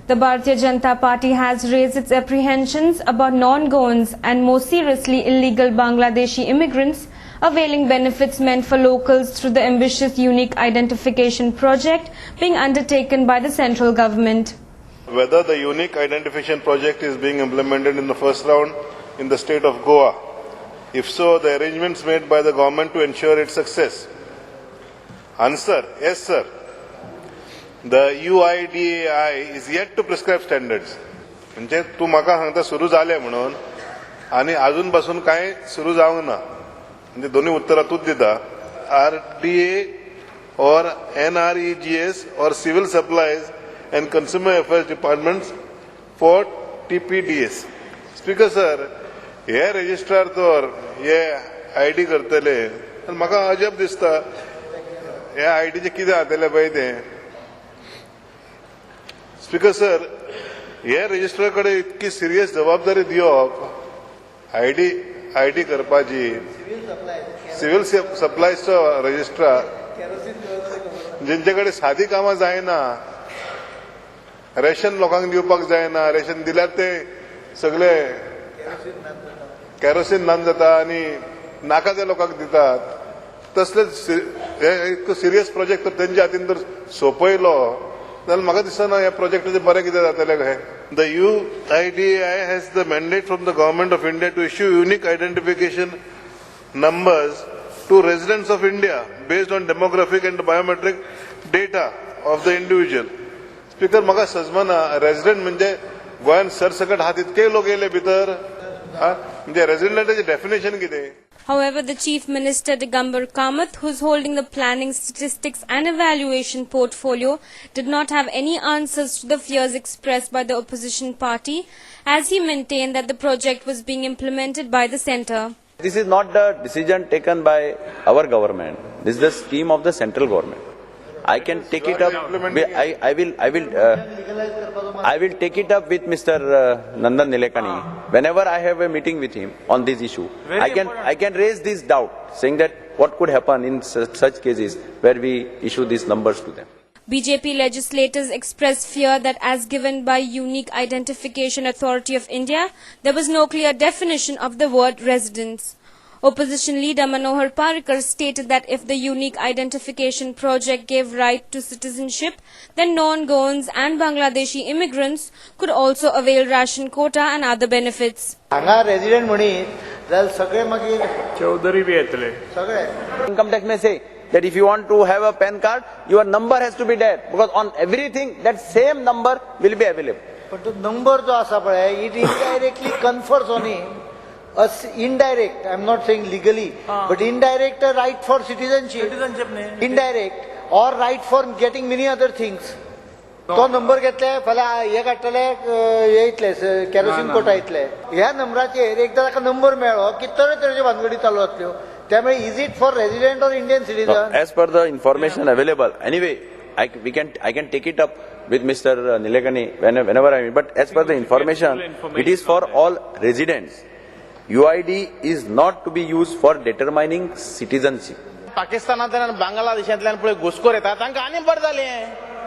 The Bharatiya Janata Party has raised its apprehensions about non-Goans and more seriously illegal Bangladeshi immigrants availing benefits meant for locals through the ambitious unique identification project being undertaken by the central government. Whether the unique identification project is being implemented in the first round in the state of Goa, if so, the arrangements made by the government to ensure its success. Answer: yes, sir. The UIDAI is yet to prescribe standards. म्हणजे तू म्हाका सांगता सुरू जाले म्हणून आणि अजून पासून काय सुरू जावंक ना. म्हणजे दोन्ही उत्तरां तूच दिता. RDA or NREGS or Civil Supplies and Consumer Affairs Departments for TPDS. Speaker sir, हे रजिस्ट्रार तर हे ID करतले आणि म्हाका अजब दिसता हे IDचे कितें जातले पळय तें. स्पीकर सर, हे रजिस्ट्रार कडेन इतकी सिरियस जबाबदारी दिवप आयडी करपाची, सिव्हिल सप्लायजचो रजिस्ट्रार जेंचे कडेन सादी कामां जायना, रेशन लोकांक दिवपाक जायना, रेशन दिल्यार ते सगळे केरोसीन नान जाता आनी नाका त्या लोकांक दितात. तसले इतको सिरियस प्रोजेक्ट तर तेंच्या हातीन जर सोंपयलो जाल्यार म्हाका दिसना ह्या प्रोजेक्टाचे बरें कितें जातलें कशें. The UIDAI has the mandate from the Government of India to issue unique identification numbers to residents of India based on demographic and biometric data of the individual. Speaker, म्हाका सजमना रेसिडेंट म्हणजे गोंयान सरसकट हात इतके लोक येयले भितर, म्हणजे रेसिडेंटाचे डेफिनेशन कितें. However, the Chief Minister Digambar Kamath, who is holding the planning, statistics and evaluation portfolio, did not have any answers to the fears expressed by the opposition party, as he maintained that the project was being implemented by the centre. This is not the decision taken by our government. This is the scheme of the central government. I can take it up. I will take it up with Mr. Nandan Nilekani whenever I have a meeting with him on this issue. I can raise this doubt, saying that what could happen in such cases where we issue these numbers to them. BJP legislators expressed fear that as given by Unique Identification Authority of India, there was no clear definition of the word residence. Opposition leader Manohar Parrikar stated that if the unique identification project gave right to citizenship, then non-Goans and Bangladeshi immigrants could also avail ration quota and other benefits. हांगा resident म्हणीत जाल्यार सगळे मागीर Chaudhary B येतले सगळे. Income tax may say that if you want to have a PAN card, your number has to be there, because on everything that same number will be available. पण तो number जो आसा पळय, it indirectly confers on indirect, I'm not saying legally, but indirect a right for citizenship, indirect or right for getting many other things. तो number घेतले फाल्यां हे काडटले येतले केरोसीन कोटा येतले. ह्या नंबराचेर एकदा ताका नंबर मेळ्ळो की तरेतरेच्यो भानगडी चालू आसल्यो. त्यामुळे इज इट फॉर रेसिडेंट और Indian citizen? As per the information available, anyway, I can take it up with Mr. Nilekani whenever I mean. But as per the information, it is for all residents. UID is not to be used for determining citizenship. पाकिस्तानांतल्यान आनी बांगलादेशांतल्यान पळय घुसखोर येता तांकां आनी बरें जालें,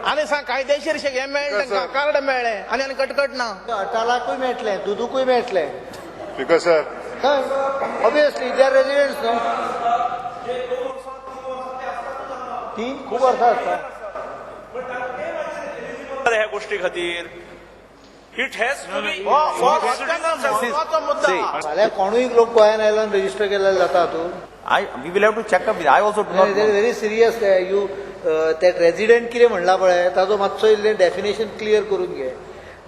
आनी कायदेशीर हे मेळ्ळें, तांकां कार्ड मेळ्ळें आनी कटकट ना. अटालाकूय मेळटलें, दुदूकूय मेळटलें. Speaker sir, obviously they are residents न्हू. 3 खूब वर्सां आसता ह्या गोष्टी खातीर. It has to be. फाल्यां कोणूय लोक गोंयान आयलो आनी रजिस्टर केल्यार जाता तूं. We will have to check up with. I also do not know. Very serious. You ते रेसिडेंट कितें म्हणला पळय ताजो मातसो इल्लें डेफिनेशन क्लियर करून घे,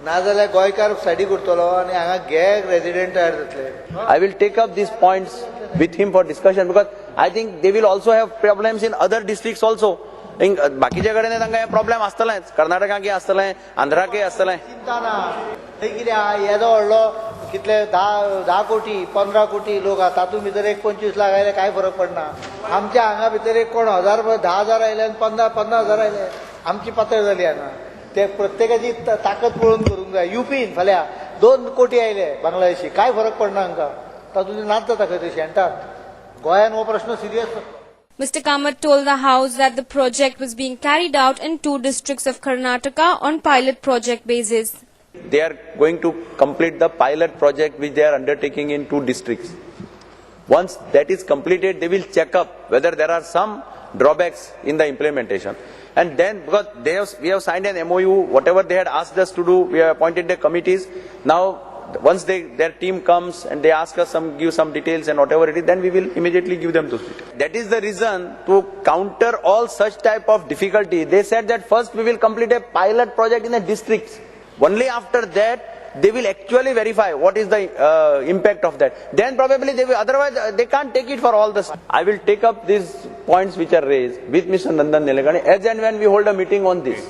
नाजाल्यार गोंयकार सायडीक उरतलो आनी हांगा घे रेसिडेंट तयार जातले. I will take up these points with him for discussion, because I think they will also have problems in other districts also. बाकीच्या कडेन तांकां हे प्रॉब्लेम आसतलेच, कर्नाटकाक आसतलें, आंध्राक आसतलें. चिंता ना. थंय कितें आहा, येदो व्हडलो कितले 10 कोटी 15 कोटी लोक आहा, तातूंत भितर एक 25 लाख आयले काय फरक पडना. आमच्या हांगा भितर एक कोण 10,000 आयले आनी 50,000 आयले, आमची पातळ जाली हांगा. ते प्रत्येकाची ताकद पळोवन करूंक जाय. युपीन फाल्यां 2 कोटी आयले बांगलादेशी, काय फरक पडना हांकां. तातूंत नाच जाता खंय शेणटात. गोंयान हो प्रश्न serious. Mr. Kamath told the House that the project was being carried out in 2 districts of Karnataka on pilot project basis. They are going to complete the pilot project which they are undertaking in 2 districts. Once that is completed, they will check up whether there are some drawbacks in the implementation. And then, because we have signed an MOU, whatever they had asked us to do, we have appointed the committees. Now, once their team comes and they ask us give some details and whatever it is, then we will immediately give them those details. That is the reason to counter all such type of difficulty. They said that first we will complete a pilot project in the districts. Only after that, they will actually verify what is the impact of that. Then probably they will, otherwise they can't take it for all this. I will take up these points which are raised with Mr. Nandan Nilekani as and when we hold a meeting on this.